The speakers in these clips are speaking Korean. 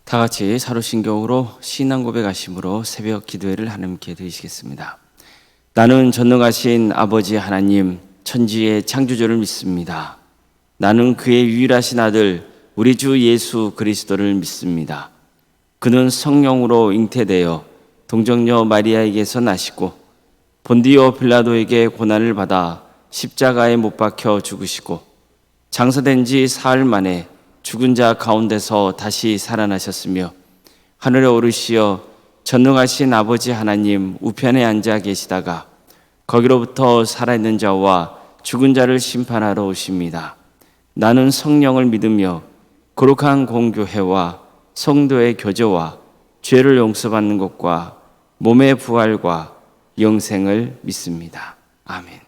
다 같이 사도신경으로 신앙 고백하심으로 새벽 기도회를 하나님께 드리시겠습니다. 나는 전능하신 아버지 하나님, 천지의 창조주를 믿습니다. 나는 그의 유일하신 아들 우리 주 예수 그리스도를 믿습니다. 그는 성령으로 잉태되어 동정녀 마리아에게서 나시고 본디오 빌라도에게 고난을 받아 십자가에 못 박혀 죽으시고 장사된 지 사흘 만에 죽은 자 가운데서 다시 살아나셨으며 하늘에 오르시어 전능하신 아버지 하나님 우편에 앉아 계시다가 거기로부터 살아있는 자와 죽은 자를 심판하러 오십니다. 나는 성령을 믿으며 거룩한 공교회와 성도의 교제와 죄를 용서받는 것과 몸의 부활과 영생을 믿습니다. 아멘.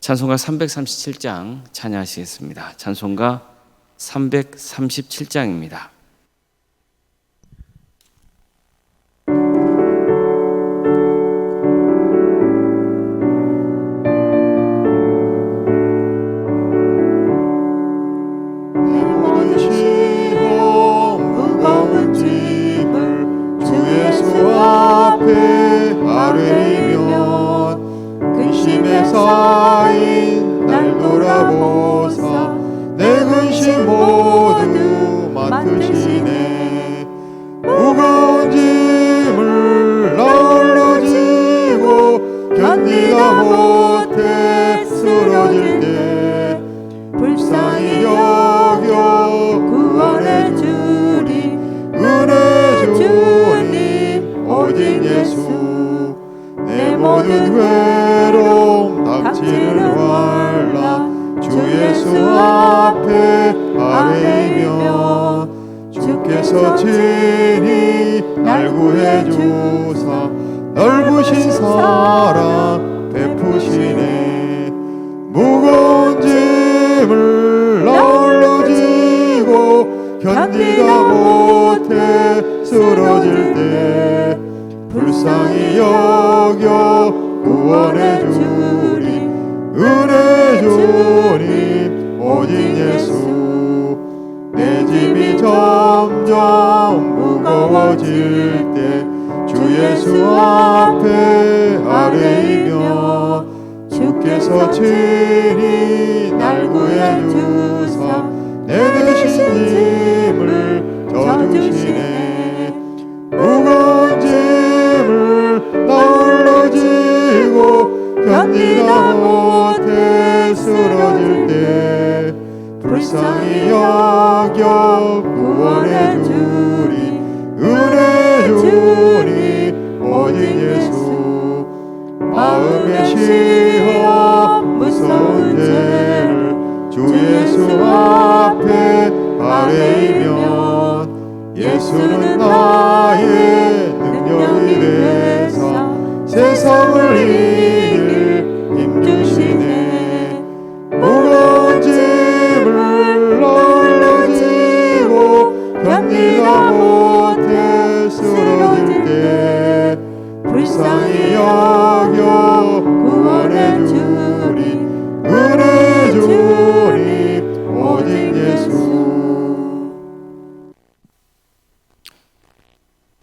찬송가 337장 찬양하시겠습니다. 찬송가 337장입니다. 무거운 짐을 주 예수 앞에 아뢰면 근심에 쌓인 날 돌아보사 내 근심 모두 맡으시네. 무거운 짐을 나 지고 견디다 못해 쓰러질 때 불쌍히 여겨 구원해 주리 은혜 주님 오직 예수. 내 모든 괴로움 닥치는 환난 주 예수 앞에 아뢰며 주께서 친히 날 구해 주사 넓으신 사랑 베푸시네. 무거운 짐을 나 지고 견디다 못해 쓰러질 때 불쌍히 여겨 구원해 주리 은혜 주님 오직 예수. 내 짐이 점점 무거워질 때 주 예수 앞에 아뢰이며 주께서 친히 날 구해 주사 내 대신 짐을 져주시네. 무거운 짐을 나 지고 견디다 못해 쓰러질 때 불쌍히 여겨 구원해 주리 은혜 주니 오직 예수. 마음의 시험 무서운 죄를 주 예수 앞에 아뢰이면 예수는 나의 능력이 되사 세상을 이길 힘 주시네. 무거운 짐을 나 지고 견디다 못해 쓰러질 때 불쌍히 여겨 구원해 주리 은혜 주리 오직 예수.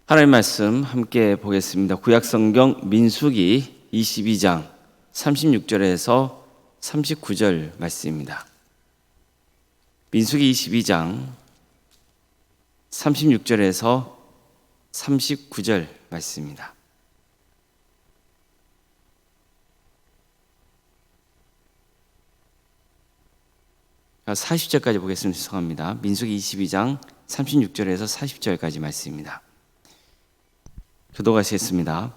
하나님 말씀 함께 보겠습니다. 구약성경 민수기 22장 36절에서 39절 말씀입니다. 민수기 22장 36절에서 39절 말씀입니다. 자, 40절까지 보겠습니다. 죄송합니다. 민수기 22장 36절에서 40절까지 말씀입니다. 교독하시겠습니다.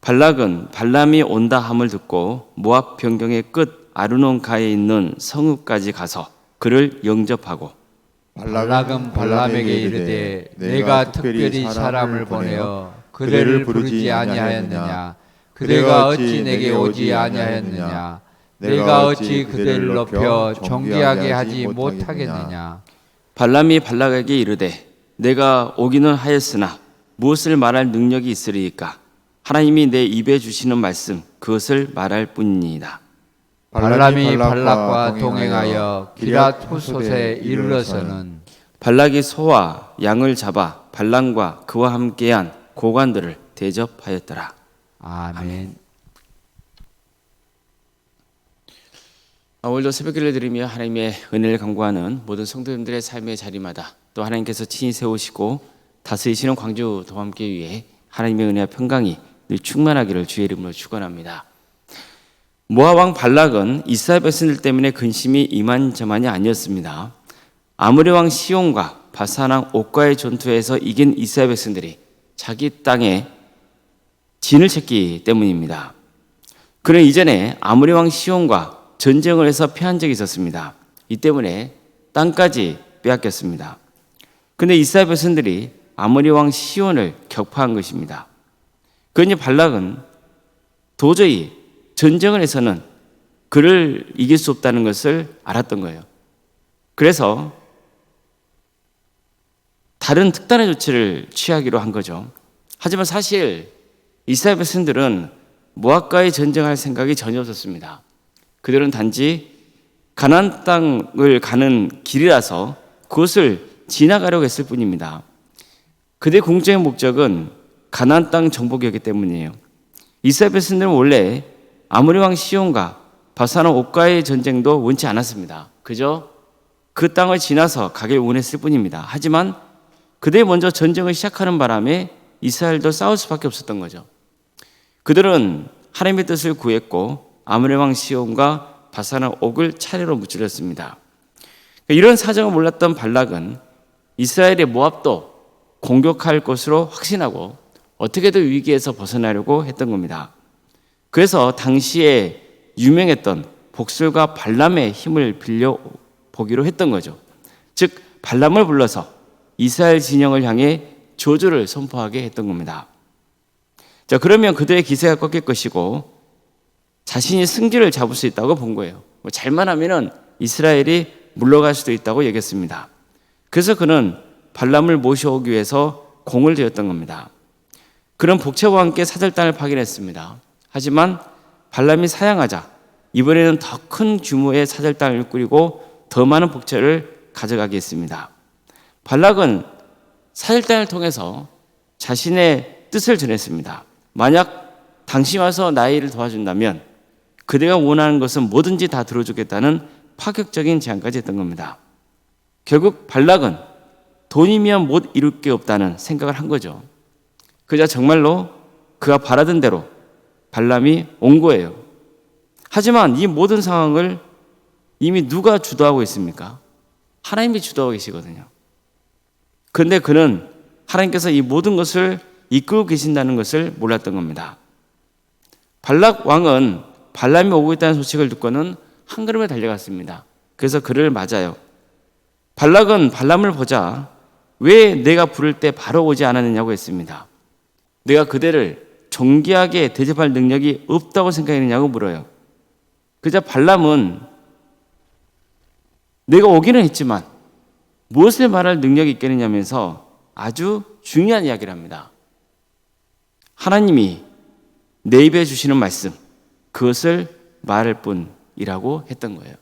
발락은 발람이 온다 함을 듣고 모압 변경의 끝 아르논가에 있는 성읍까지 가서 그를 영접하고 발락은 발람에게 이르되 내가 특별히 사람을 보내어 그대를 부르지 아니하였느냐. 그대가 어찌 내게 오지 아니하였느냐. 내가 어찌 그대를 높여 존귀하게 하지 못하겠느냐. 발람이 발락에게 이르되 내가 오기는 하였으나 무엇을 말할 능력이 있으리이까. 하나님이 내 입에 주시는 말씀 그것을 말할 뿐이니이다. 발람이 발락과 동행하여 기랏 후솥에 이르러서는 발락이 소와 양을 잡아 발람과 그와 함께한 고관들을 대접하였더라. 아멘. 오늘도 새벽기를 드리며 하나님의 은혜를 간구하는 모든 성도님들의 삶의 자리마다 또 하나님께서 친히 세우시고 다스리시는 광주 도함교회 위에 하나님의 은혜와 평강이 늘 충만하기를 주의 이름으로 축원합니다. 모압 왕 발락은 이스라엘 백성들 때문에 근심이 이만저만이 아니었습니다. 아모리 왕 시온과 바산 왕 옥과의 전투에서 이긴 이스라엘 백성들이 자기 땅에 진을 쳤기 때문입니다. 그는 이전에 아모리 왕 시온과 전쟁을 해서 패한 적이 있었습니다. 이 때문에 땅까지 빼앗겼습니다. 그런데 이스라엘 백성들이 아모리 왕 시온을 격파한 것입니다. 그러니 발락은 도저히 전쟁을 해서는 그를 이길 수 없다는 것을 알았던 거예요. 그래서 다른 특단의 조치를 취하기로 한 거죠. 하지만 사실 이스라엘 백성들은 모압과의 전쟁할 생각이 전혀 없었습니다. 그들은 단지 가나안 땅을 가는 길이라서 그것을 지나가려고 했을 뿐입니다. 그들의 궁극적인 목적은 가나안 땅 정복이었기 때문이에요. 이스라엘 백성들은 원래 아모리 왕 시온과 바산 왕 옥과의 전쟁도 원치 않았습니다. 그저 그 땅을 지나서 가길 원했을 뿐입니다. 하지만 그들이 먼저 전쟁을 시작하는 바람에 이스라엘도 싸울 수밖에 없었던 거죠. 그들은 하나님의 뜻을 구했고 아모리 왕 시온과 바산 왕 옥을 차례로 무찌렀습니다. 이런 사정을 몰랐던 발락은 이스라엘의 모압도 공격할 것으로 확신하고 어떻게든 위기에서 벗어나려고 했던 겁니다. 그래서 당시에 유명했던 복술가 발람의 힘을 빌려 보기로 했던 거죠. 즉 발람을 불러서 이스라엘 진영을 향해 저주를 선포하게 했던 겁니다. 자, 그러면 그들의 기세가 꺾일 것이고 자신이 승기를 잡을 수 있다고 본 거예요. 잘만 하면은 이스라엘이 물러갈 수도 있다고 여겼습니다. 그래서 그는 발람을 모셔오기 위해서 공을 들였던 겁니다. 그는 복채와 함께 사절단을 파견했습니다. 하지만 발람이 사양하자 이번에는 더 큰 규모의 사절단을 꾸리고 더 많은 복채를 가져가게 했습니다. 발락은 사절단을 통해서 자신의 뜻을 전했습니다. 만약 당신이 와서 나의 일을 도와준다면 그대가 원하는 것은 뭐든지 다 들어주겠다는 파격적인 제안까지 했던 겁니다. 결국 발락은 돈이면 못 이룰 게 없다는 생각을 한 거죠. 그자 정말로 그가 바라던 대로 발람이 온 거예요. 하지만 이 모든 상황을 이미 누가 주도하고 있습니까? 하나님이 주도하고 계시거든요. 그런데 그는 하나님께서 이 모든 것을 이끌고 계신다는 것을 몰랐던 겁니다. 발락 왕은 발람이 오고 있다는 소식을 듣고는 한 걸음에 달려갔습니다. 그래서 그를 맞아요. 발락은 발람을 보자 왜 내가 부를 때 바로 오지 않았느냐고 했습니다. 내가 그대를 존귀하게 대접할 능력이 없다고 생각했느냐고 물어요. 그자 발람은 내가 오기는 했지만 무엇을 말할 능력이 있겠느냐면서 아주 중요한 이야기를 합니다. 하나님이 내 입에 주시는 말씀, 그것을 말할 뿐이라고 했던 거예요.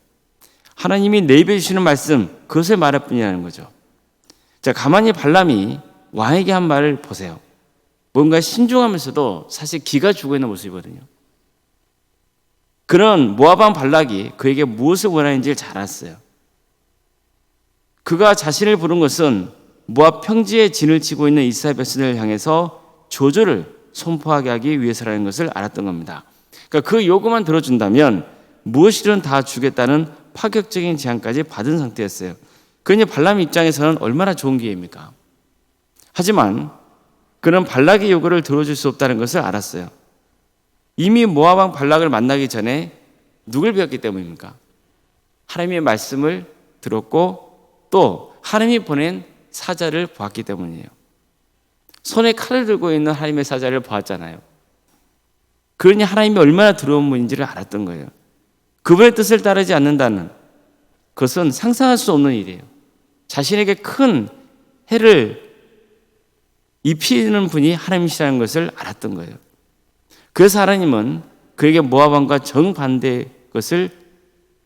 하나님이 내 입에 주시는 말씀, 그것을 말할 뿐이라는 거죠. 자, 가만히 발람이 왕에게 한 말을 보세요. 뭔가 신중하면서도 사실 기가 죽어 있는 모습이거든요. 그런 모압 왕 발락이 그에게 무엇을 원하는지를 잘 알았어요. 그가 자신을 부른 것은 모압 평지에 진을 치고 있는 이스라엘 백성들을 향해서 저주를 선포하게 하기 위해서라는 것을 알았던 겁니다. 그러니까 그 요구만 들어준다면 무엇이든 다 주겠다는 파격적인 제안까지 받은 상태였어요. 그러니 발람 입장에서는 얼마나 좋은 기회입니까? 하지만 그는 발락의 요구를 들어줄 수 없다는 것을 알았어요. 이미 모압 왕 발락을 만나기 전에 누굴 배웠기 때문입니까? 하나님의 말씀을 들었고 또 하나님이 보낸 사자를 보았기 때문이에요. 손에 칼을 들고 있는 하나님의 사자를 보았잖아요. 그러니 하나님이 얼마나 두려운 분인지를 알았던 거예요. 그분의 뜻을 따르지 않는다는 그것은 상상할 수 없는 일이에요. 자신에게 큰 해를 입히는 분이 하나님이시라는 것을 알았던 거예요. 그래서 하나님은 그에게 모압 왕과 정반대의 것을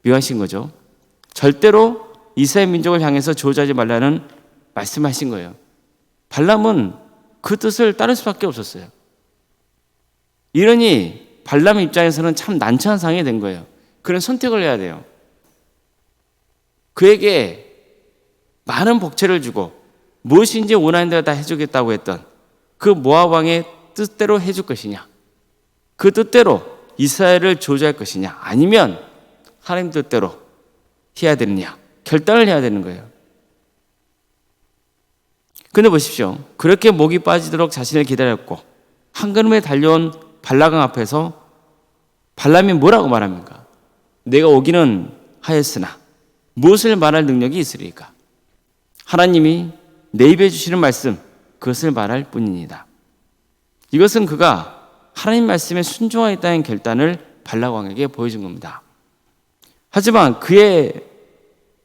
명하신 거죠. 절대로 이스라엘 민족을 향해서 저주하지 말라는 말씀하신 거예요. 발람은 그 뜻을 따를 수밖에 없었어요. 이러니 발람 입장에서는 참 난처한 상황이 된 거예요. 그런 선택을 해야 돼요. 그에게 많은 복채를 주고 무엇인지 원하는 대로 다 해주겠다고 했던 그 모압 왕의 뜻대로 해줄 것이냐, 그 뜻대로 이스라엘을 저주할 것이냐, 아니면 하나님 뜻대로 해야 되느냐, 결단을 해야 되는 거예요. 근데 보십시오. 그렇게 목이 빠지도록 자신을 기다렸고 한 걸음에 달려온 발라강 앞에서 발람이 뭐라고 말합니까? 내가 오기는 하였으나 무엇을 말할 능력이 있으리까? 하나님이 내 입에 주시는 말씀, 그것을 말할 뿐입니다. 이것은 그가 하나님 말씀에 순종하겠다는 결단을 발락 왕에게 보여준 겁니다. 하지만 그의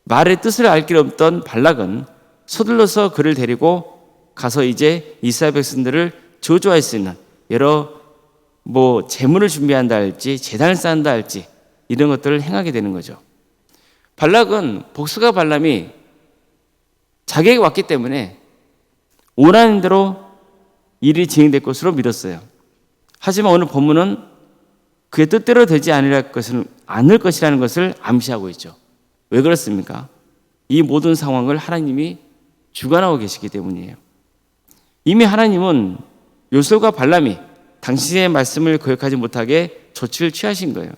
말의 뜻을 알 길 없던 발락은 서둘러서 그를 데리고 가서 이제 이스라엘 백성들을 저주할 수 있는 여러 재물을 준비한다 할지 제단을 쌓는다 할지 이런 것들을 행하게 되는 거죠. 발락은 복수가 발람이 자기에게 왔기 때문에 원하는 대로 일이 진행될 것으로 믿었어요. 하지만 오늘 본문은 그의 뜻대로 되지 않을 것이라는 것을 암시하고 있죠. 왜 그렇습니까? 이 모든 상황을 하나님이 주관하고 계시기 때문이에요. 이미 하나님은 요셉과 발람이 당신의 말씀을 거역하지 못하게 조치를 취하신 거예요.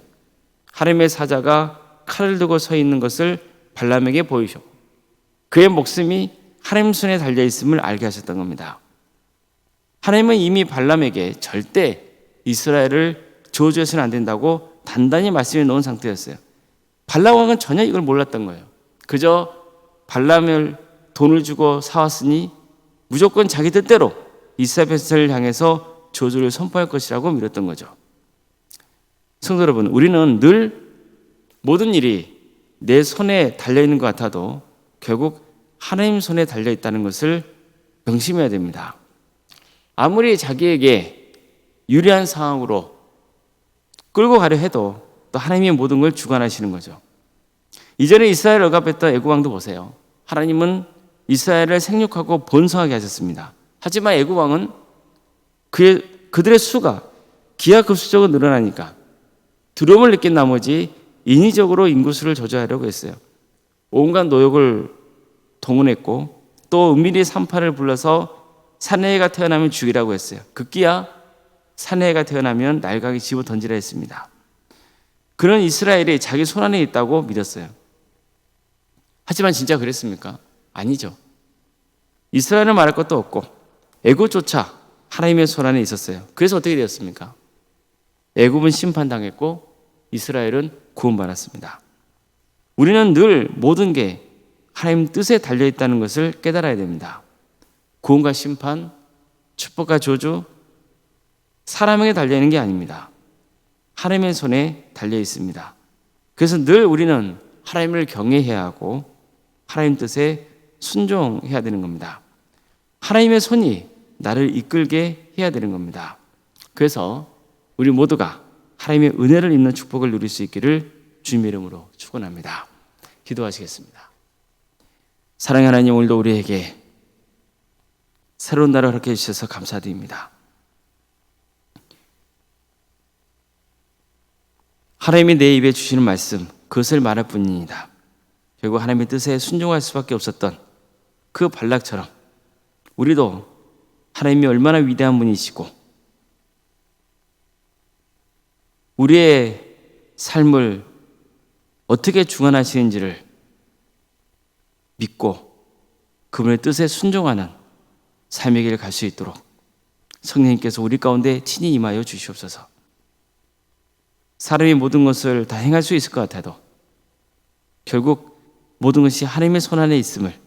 하나님의 사자가 칼을 들고 서 있는 것을 발람에게 보이셨고 그의 목숨이 하나님 손에 달려있음을 알게 하셨던 겁니다. 하나님은 이미 발람에게 절대 이스라엘을 저주해서는 안 된다고 단단히 말씀해 놓은 상태였어요. 발람 왕은 전혀 이걸 몰랐던 거예요. 그저 발람을 돈을 주고 사왔으니 무조건 자기 뜻대로 이스라엘 백성을 향해서 저주를 선포할 것이라고 믿었던 거죠. 성도 여러분, 우리는 늘 모든 일이 내 손에 달려있는 것 같아도 결국 하나님 손에 달려있다는 것을 명심해야 됩니다. 아무리 자기에게 유리한 상황으로 끌고 가려 해도 또 하나님이 모든 걸 주관하시는 거죠. 이전에 이스라엘을 억압했던 애굽 왕도 보세요. 하나님은 이스라엘을 생육하고 번성하게 하셨습니다. 하지만 애굽 왕은 그들의 수가 기하급수적으로 늘어나니까 두려움을 느낀 나머지 인위적으로 인구수를 조절하려고 했어요. 온갖 노역을 동원했고 또 은밀히 산파를 불러서 사내가 태어나면 죽이라고 했어요. 급기야 사내가 태어나면 날강에 집어 던지라 했습니다. 그런 이스라엘이 자기 손안에 있다고 믿었어요. 하지만 진짜 그랬습니까? 아니죠. 이스라엘은 말할 것도 없고 애굽조차 하나님의 손안에 있었어요. 그래서 어떻게 되었습니까? 애굽은 심판당했고 이스라엘은 구원받았습니다. 우리는 늘 모든 게 하나님 뜻에 달려있다는 것을 깨달아야 됩니다. 구원과 심판, 축복과 저주, 사람에게 달려있는 게 아닙니다. 하나님의 손에 달려있습니다. 그래서 늘 우리는 하나님을 경외해야 하고 하나님 뜻에 순종해야 되는 겁니다. 하나님의 손이 나를 이끌게 해야 되는 겁니다. 그래서 우리 모두가 하나님의 은혜를 입는 축복을 누릴 수 있기를 주님의 이름으로 축원합니다. 기도하시겠습니다. 사랑의 하나님, 오늘도 우리에게 새로운 날을 허락해 주셔서 감사드립니다. 하나님이 내 입에 주시는 말씀, 그것을 말할 뿐입니다. 결국 하나님의 뜻에 순종할 수밖에 없었던 그 발락처럼 우리도 하나님이 얼마나 위대한 분이시고 우리의 삶을 어떻게 주관하시는지를 믿고 그분의 뜻에 순종하는 삶의 길을 갈 수 있도록 성령님께서 우리 가운데 친히 임하여 주시옵소서. 사람이 모든 것을 다 행할 수 있을 것 같아도 결국 모든 것이 하나님의 손안에 있음을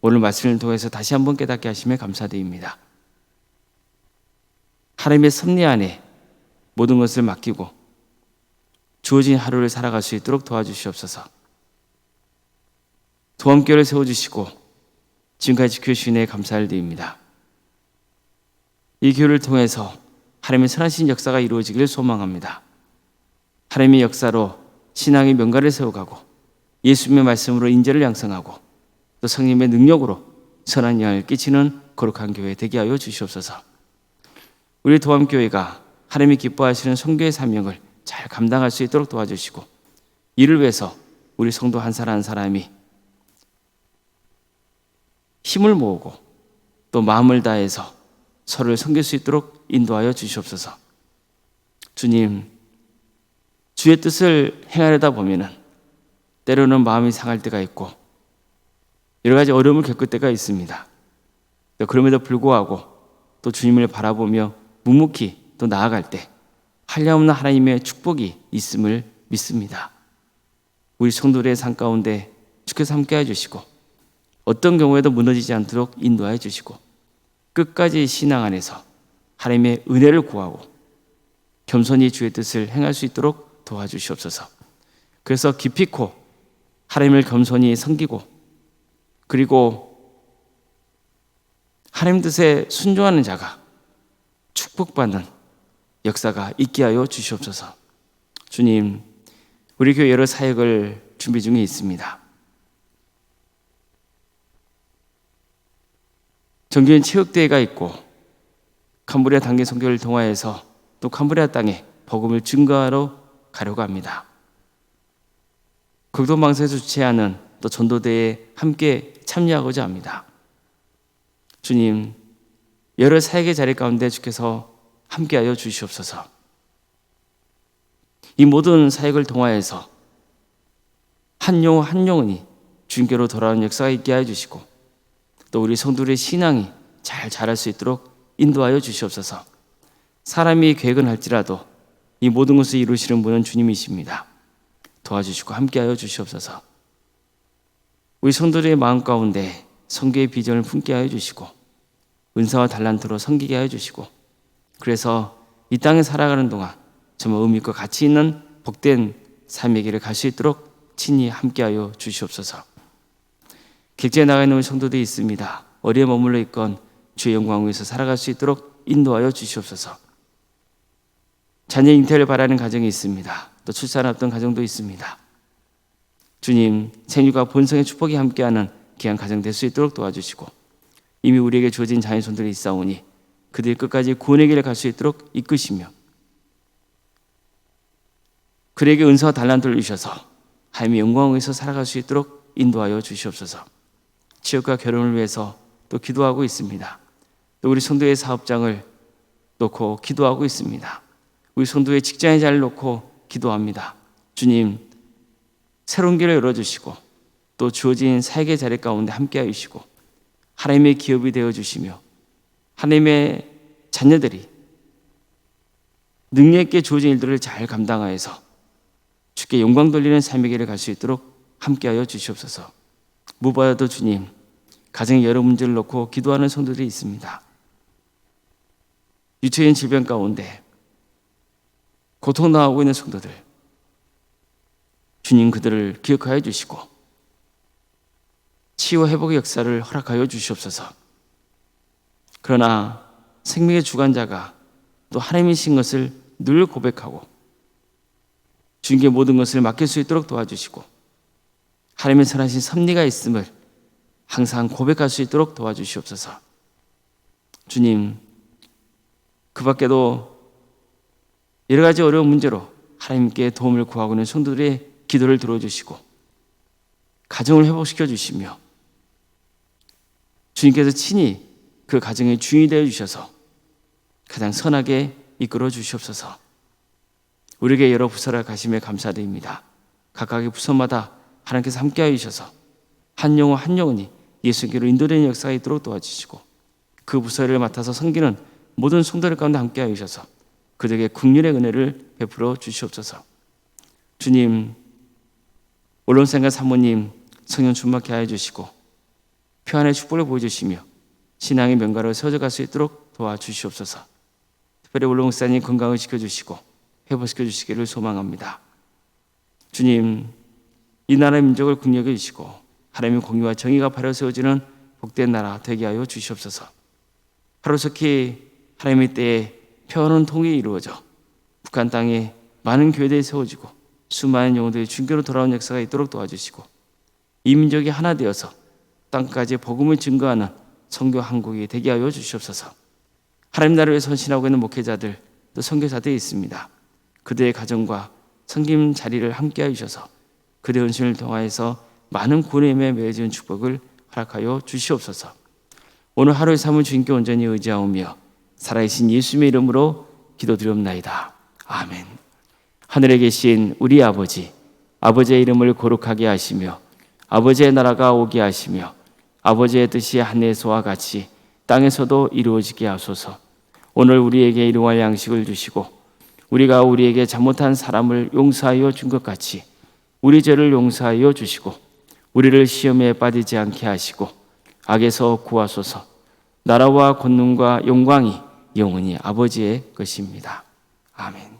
오늘 말씀을 통해서 다시 한번 깨닫게 하시며 감사드립니다. 하나님의 섭리 안에 모든 것을 맡기고 주어진 하루를 살아갈 수 있도록 도와주시옵소서. 도함교회를 세워주시고 지금까지 지켜주신 은혜에 감사를 드립니다. 이 교회를 통해서 하나님의 선하신 역사가 이루어지기를 소망합니다. 하나님의 역사로 신앙의 명가를 세워가고 예수님의 말씀으로 인재를 양성하고 또 성령의 능력으로 선한 영향을 끼치는 거룩한 교회 되게 하여 주시옵소서. 우리 도암교회가 하나님이 기뻐하시는 선교의 사명을 잘 감당할 수 있도록 도와주시고, 이를 위해서 우리 성도 한 사람 한 사람이 힘을 모으고 또 마음을 다해서 서로를 섬길 수 있도록 인도하여 주시옵소서. 주님, 주의 뜻을 행하려다 보면은 때로는 마음이 상할 때가 있고 여러 가지 어려움을 겪을 때가 있습니다. 그럼에도 불구하고 또 주님을 바라보며 묵묵히 또 나아갈 때 한량없는 하나님의 축복이 있음을 믿습니다. 우리 성도들의 삶 가운데 주께서 함께해 주시고 어떤 경우에도 무너지지 않도록 인도해 주시고 끝까지 신앙 안에서 하나님의 은혜를 구하고 겸손히 주의 뜻을 행할 수 있도록 도와주시옵소서. 그래서 기필코 하나님을 겸손히 섬기고 그리고 하나님 뜻에 순종하는 자가 축복받는 역사가 있게 하여 주시옵소서. 주님, 우리 교회 여러 사역을 준비 중에 있습니다. 정규인 체육대회가 있고 캄보디아 단계 선교를 통하여서 또 캄보디아 땅에 복음을 증거하러 가려고 합니다. 극동방송에서 주최하는 또 전도대회에 함께 참여하고자 합니다. 주님, 여러 사역의 자리 가운데 주께서 함께하여 주시옵소서. 이 모든 사역을 통하여서 한 영혼 한 영혼이 주님께로 돌아오는 역사가 있게 하여 주시고 또 우리 성도들의 신앙이 잘 자랄 수 있도록 인도하여 주시옵소서. 사람이 계획은 할지라도 이 모든 것을 이루시는 분은 주님이십니다. 도와주시고 함께하여 주시옵소서. 우리 성도들의 마음 가운데 선교의 비전을 품게 하여 주시고 은사와 달란트로 섬기게 하여 주시고 그래서 이 땅에 살아가는 동안 정말 의미 있고 가치 있는 복된 삶의 길을 갈 수 있도록 친히 함께하여 주시옵소서. 객지에 나가 있는 우리 성도들이 있습니다. 어디에 머물러 있건 주의 영광 위에서 살아갈 수 있도록 인도하여 주시옵소서. 자녀 잉태를 바라는 가정이 있습니다. 또 출산 앞둔 가정도 있습니다. 주님, 생육과 본성의 축복이 함께하는 귀한 가정 될 수 있도록 도와주시고 이미 우리에게 주어진 자녀 손들이 있사오니 그들이 끝까지 구원의 길을 갈 수 있도록 이끄시며 그에게 은사와 달란트를 주셔서 하나님의 영광을 위해서 살아갈 수 있도록 인도하여 주시옵소서. 취업과 결혼을 위해서 또 기도하고 있습니다. 또 우리 성도의 사업장을 놓고 기도하고 있습니다. 우리 성도의 직장의 자리를 놓고 기도합니다. 주님, 새로운 길을 열어주시고 또 주어진 사역의 자리 가운데 함께하여 주시고 하나님의 기업이 되어주시며 하나님의 자녀들이 능력 있게 주어진 일들을 잘 감당하여서 주께 영광 돌리는 삶의 길을 갈 수 있도록 함께하여 주시옵소서. 무엇보다도 주님, 가정의 여러 문제를 놓고 기도하는 성도들이 있습니다. 유체인 질병 가운데 고통당하고 있는 성도들, 주님 그들을 기억하여 주시고 치유 회복의 역사를 허락하여 주시옵소서. 그러나 생명의 주관자가 또 하나님이신 것을 늘 고백하고 주님께 모든 것을 맡길 수 있도록 도와주시고 하나님의 선하신 섭리가 있음을 항상 고백할 수 있도록 도와주시옵소서. 주님, 그 밖에도 여러 가지 어려운 문제로 하나님께 도움을 구하고 있는 성도들의 기도를 들어주시고 가정을 회복시켜 주시며 주님께서 친히 그 가정의 주인이 되어 주셔서 가장 선하게 이끌어 주시옵소서. 우리에게 여러 부서를 가심에 감사드립니다. 각각의 부서마다 하나님께서 함께하여 주셔서 한 영혼 한 영혼이 예수님께로 인도되는 역사가 있도록 도와주시고 그 부서를 맡아서 섬기는 모든 성도들 가운데 함께하여 주셔서 그들에게 국률의 은혜를 베풀어 주시옵소서. 주님, 언론생과 사모님 성령 충만케 하여 주시고 평안의 축복을 보여주시며 신앙의 명가로 세워져 갈 수 있도록 도와주시옵소서. 특별히 언론 목사님 건강을 지켜주시고 회복시켜 주시기를 소망합니다. 주님, 이 나라의 민족을 긍휼히 주시고 하나님의 공의와 정의가 바로 세워지는 복된 나라 되게 하여 주시옵소서. 하루속히 하나님의 때에 평화로운 통일이 이루어져 북한 땅에 많은 교회들이 세워지고 수많은 영혼들이 주님께로 돌아온 역사가 있도록 도와주시고 이 민족이 하나 되어서 땅까지 복음을 증거하는 선교 한국이 되게 하여 주시옵소서. 하나님 나라를 선신하고 있는 목회자들 또 선교사들이 있습니다. 그들의 가정과 섬김 자리를 함께 하셔서 그들의 헌신을 통하여서 많은 구원의 힘에 매어지는 축복을 허락하여 주시옵소서. 오늘 하루의 삶을 주님께 온전히 의지하오며 살아계신 예수님의 이름으로 기도드리옵나이다. 아멘. 하늘에 계신 우리 아버지, 아버지의 이름을 거룩하게 하시며 아버지의 나라가 오게 하시며 아버지의 뜻이 하늘에서와 같이 땅에서도 이루어지게 하소서. 오늘 우리에게 일용할 양식을 주시고 우리가 우리에게 잘못한 사람을 용서하여 준 것 같이 우리 죄를 용서하여 주시고 우리를 시험에 빠지지 않게 하시고 악에서 구하소서. 나라와 권능과 영광이 영원히 아버지의 것입니다. 아멘.